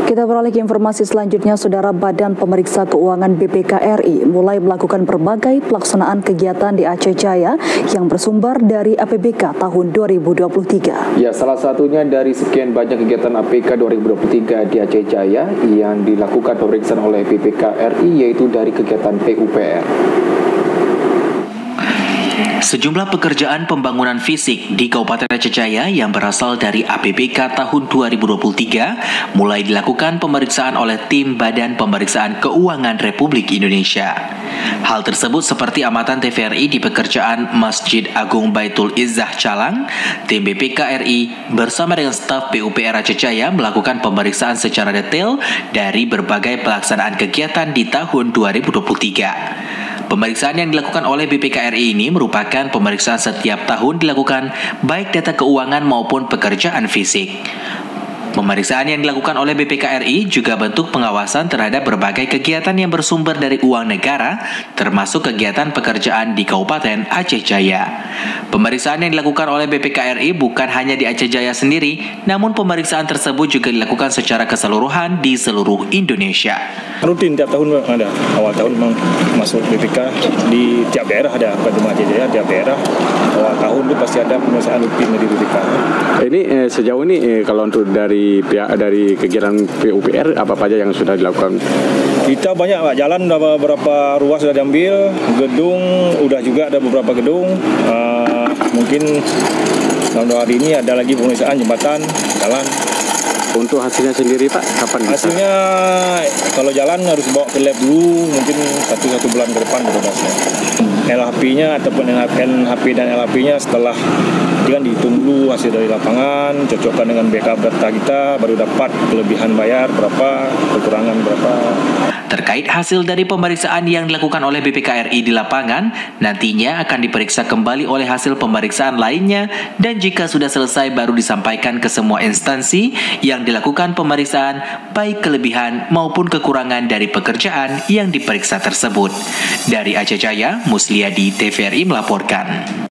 Kita beralih ke informasi selanjutnya, Saudara. Badan Pemeriksa Keuangan BPK RI mulai melakukan berbagai pelaksanaan kegiatan di Aceh Jaya yang bersumber dari APBK tahun 2023. Ya, salah satunya dari sekian banyak kegiatan APK 2023 di Aceh Jaya yang dilakukan pemeriksaan oleh BPK RI, yaitu dari kegiatan PUPR. Sejumlah pekerjaan pembangunan fisik di Kabupaten Aceh Jaya yang berasal dari APBK tahun 2023 mulai dilakukan pemeriksaan oleh tim Badan Pemeriksaan Keuangan Republik Indonesia. Hal tersebut seperti amatan TVRI di pekerjaan Masjid Agung Baitul Izzah Calang. Tim BPK RI bersama dengan staf PUPR Aceh Jaya melakukan pemeriksaan secara detail dari berbagai pelaksanaan kegiatan di tahun 2023. Pemeriksaan yang dilakukan oleh BPK RI ini merupakan pemeriksaan setiap tahun dilakukan baik data keuangan maupun pekerjaan fisik. Pemeriksaan yang dilakukan oleh BPK RI juga bentuk pengawasan terhadap berbagai kegiatan yang bersumber dari uang negara, termasuk kegiatan pekerjaan di Kabupaten Aceh Jaya. Pemeriksaan yang dilakukan oleh BPK RI bukan hanya di Aceh Jaya sendiri, namun pemeriksaan tersebut juga dilakukan secara keseluruhan di seluruh Indonesia. Rutin tiap tahun ada, awal tahun memang masuk BPK di tiap daerah ada, bukan cuma Aceh Jaya, tiap daerah awal tahun itu pasti ada pemeriksaan rutin di BPK. Ini sejauh ini kalau untuk dari pihak dari kegiatan PUPR apa saja yang sudah dilakukan? Kita banyak Pak, jalan udah beberapa ruas sudah diambil, gedung udah juga ada beberapa gedung. Mungkin tahun hari ini ada lagi pemeriksaan jembatan, jalan. Untuk hasilnya sendiri Pak, kapan bisa? Hasilnya kalau jalan harus bawa ke lab dulu, mungkin satu bulan ke depan baru hasilnya. LHP-nya ataupun NHP dan LHP-nya setelah itu kan dihitung dulu hasil dari lapangan, cocokkan dengan backup data kita, baru dapat kelebihan bayar berapa, kekurangan berapa. Terkait hasil dari pemeriksaan yang dilakukan oleh BPK RI di lapangan, nantinya akan diperiksa kembali oleh hasil pemeriksaan lainnya dan jika sudah selesai baru disampaikan ke semua instansi yang dilakukan pemeriksaan, baik kelebihan maupun kekurangan dari pekerjaan yang diperiksa tersebut. Dari Aceh Jaya, Musliadi, TVRI melaporkan.